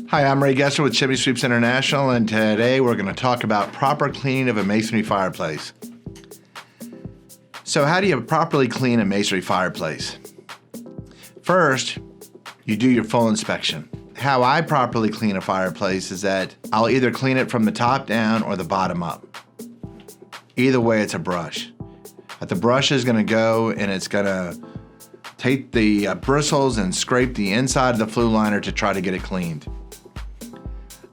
Hi, I'm Ray Gesser with Chimney Sweeps International, and today we're going to talk about proper cleaning of a masonry fireplace. So how do you properly clean a masonry fireplace? First, you do your full inspection. How I properly clean a fireplace is that I'll either clean it from the top down or the bottom up. Either way, it's a brush. The brush is going to go and it's going to take the bristles and scrape the inside of the flue liner to try to get it cleaned.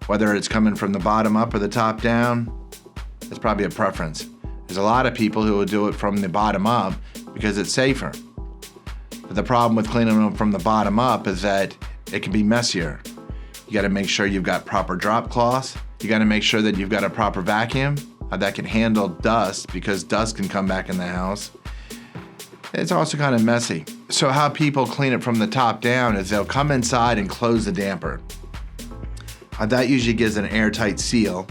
Whether it's coming from the bottom up or the top down, it's probably a preference. There's a lot of people who will do it from the bottom up because it's safer. But the problem with cleaning them from the bottom up is that it can be messier. You gotta make sure you've got proper drop cloths. You gotta make sure that you've got a proper vacuum that can handle dust, because dust can come back in the house. It's also kind of messy. So how people clean it from the top down is they'll come inside and close the damper. That usually gives an airtight seal,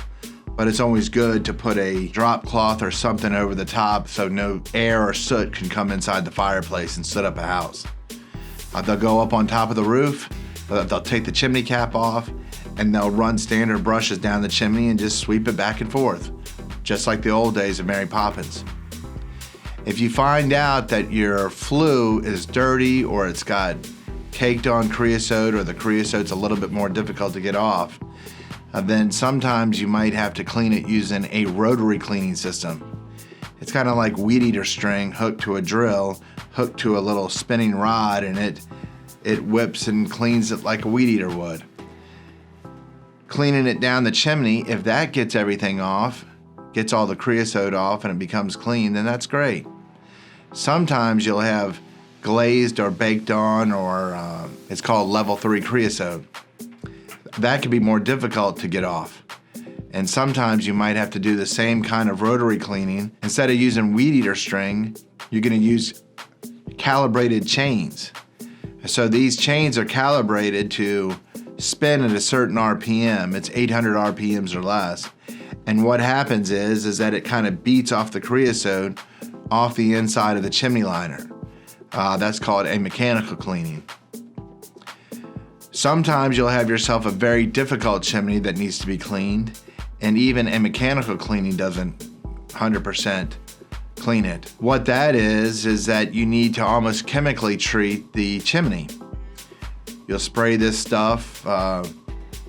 but it's always good to put a drop cloth or something over the top so no air or soot can come inside the fireplace and soot up a house. They'll go up on top of the roof, they'll take the chimney cap off, and they'll run standard brushes down the chimney and just sweep it back and forth, just like the old days of Mary Poppins. If you find out that your flue is dirty or it's got caked on creosote, or the creosote's a little bit more difficult to get off, then sometimes you might have to clean it using a rotary cleaning system. It's kind of like weed eater string hooked to a drill, hooked to a little spinning rod, and it whips and cleans it like a weed eater would. Cleaning it down the chimney, if that gets everything off, gets all the creosote off and it becomes clean, then that's great. Sometimes you'll have glazed or baked on, or it's called level 3 creosote. That can be more difficult to get off. And sometimes you might have to do the same kind of rotary cleaning. Instead of using weed eater string, you're going to use calibrated chains. So these chains are calibrated to spin at a certain RPM. It's 800 RPMs or less. And what happens is that it kind of beats off the creosote off the inside of the chimney liner. That's called a mechanical cleaning. Sometimes you'll have yourself a very difficult chimney that needs to be cleaned, and even a mechanical cleaning doesn't 100% clean it. What that is that you need to almost chemically treat the chimney. You'll spray this stuff,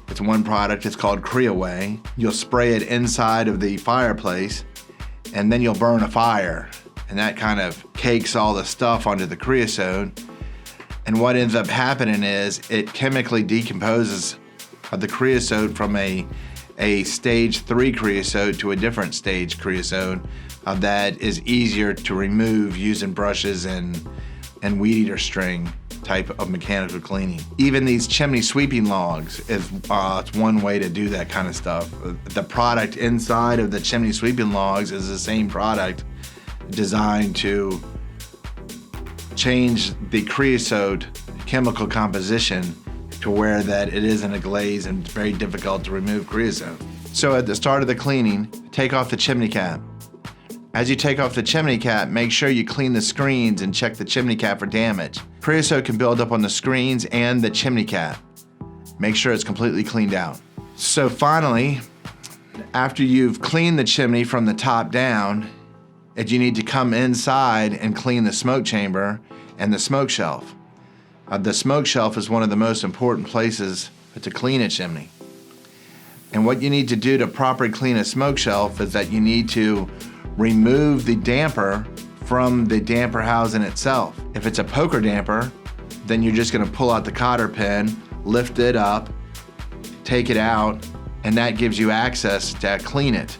it's one product, it's called Creoway. You'll spray it inside of the fireplace, and then you'll burn a fire. And that kind of cakes all the stuff onto the creosote. And what ends up happening is it chemically decomposes the creosote from a stage 3 creosote to a different stage creosote that is easier to remove using brushes and weed eater string type of mechanical cleaning. Even these chimney sweeping logs is it's one way to do that kind of stuff. The product inside of the chimney sweeping logs is the same product, designed to change the creosote chemical composition to where that it isn't a glaze and it's very difficult to remove creosote. So at the start of the cleaning, take off the chimney cap. As you take off the chimney cap, make sure you clean the screens and check the chimney cap for damage. Creosote can build up on the screens and the chimney cap. Make sure it's completely cleaned out. So finally, after you've cleaned the chimney from the top down, you need to come inside and clean the smoke chamber and the smoke shelf. The smoke shelf is one of the most important places to clean a chimney. And what you need to do to properly clean a smoke shelf is that you need to remove the damper from the damper housing itself. If it's a poker damper, then you're just going to pull out the cotter pin, lift it up, take it out, and that gives you access to clean it.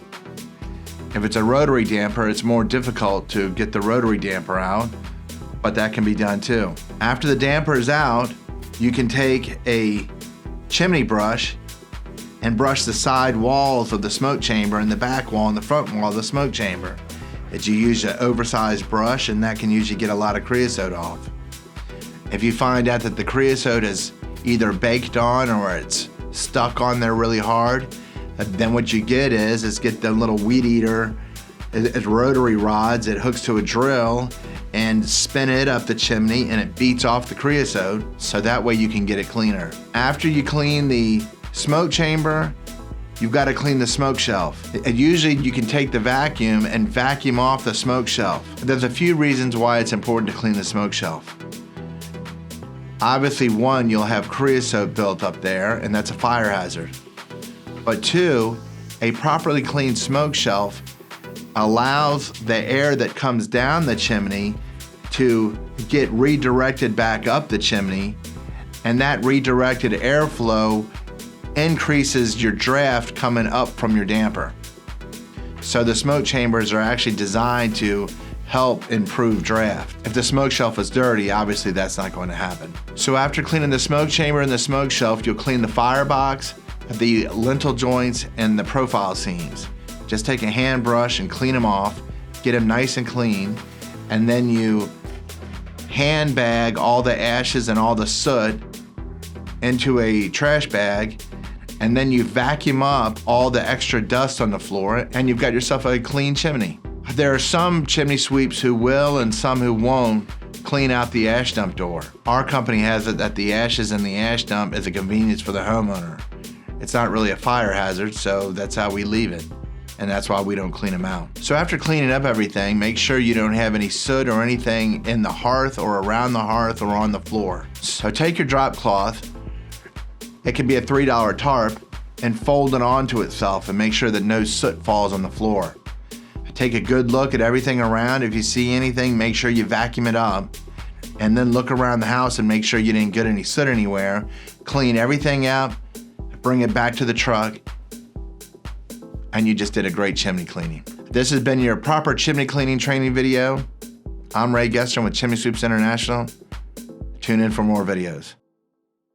If it's a rotary damper, it's more difficult to get the rotary damper out, but that can be done too. After the damper is out, you can take a chimney brush and brush the side walls of the smoke chamber and the back wall and the front wall of the smoke chamber. You use an oversized brush, and that can usually get a lot of creosote off. If you find out that the creosote is either baked on or it's stuck on there really hard, then what you get is get the little weed eater, it's rotary rods, it hooks to a drill, and spin it up the chimney, and it beats off the creosote, so that way you can get it cleaner. After you clean the Smoke chamber, you've got to clean the smoke shelf. And usually you can take the vacuum and vacuum off the smoke shelf. There's a few reasons why it's important to clean the smoke shelf. Obviously, one, you'll have creosote built up there, and that's a fire hazard. But two, a properly cleaned smoke shelf allows the air that comes down the chimney to get redirected back up the chimney, and that redirected airflow increases your draft coming up from your damper. So the smoke chambers are actually designed to help improve draft. If the smoke shelf is dirty, obviously that's not going to happen. So after cleaning the smoke chamber and the smoke shelf, you'll clean the firebox, the lintel joints, and the profile seams. Just take a hand brush and clean them off, get them nice and clean, and then you hand bag all the ashes and all the soot into a trash bag, and then you vacuum up all the extra dust on the floor, and you've got yourself a clean chimney. There are some chimney sweeps who will and some who won't clean out the ash dump door. Our company has it that the ashes in the ash dump is a convenience for the homeowner. It's not really a fire hazard, so that's how we leave it. And that's why we don't clean them out. So after cleaning up everything, make sure you don't have any soot or anything in the hearth or around the hearth or on the floor. So take your drop cloth, it can be a $3 tarp, and fold it onto itself and make sure that no soot falls on the floor. Take a good look at everything around. If you see anything, make sure you vacuum it up, and then look around the house and make sure you didn't get any soot anywhere. Clean everything out, bring it back to the truck, and you just did a great chimney cleaning. This has been your proper chimney cleaning training video. I'm Ray Gestern with Chimney Sweeps International. Tune in for more videos.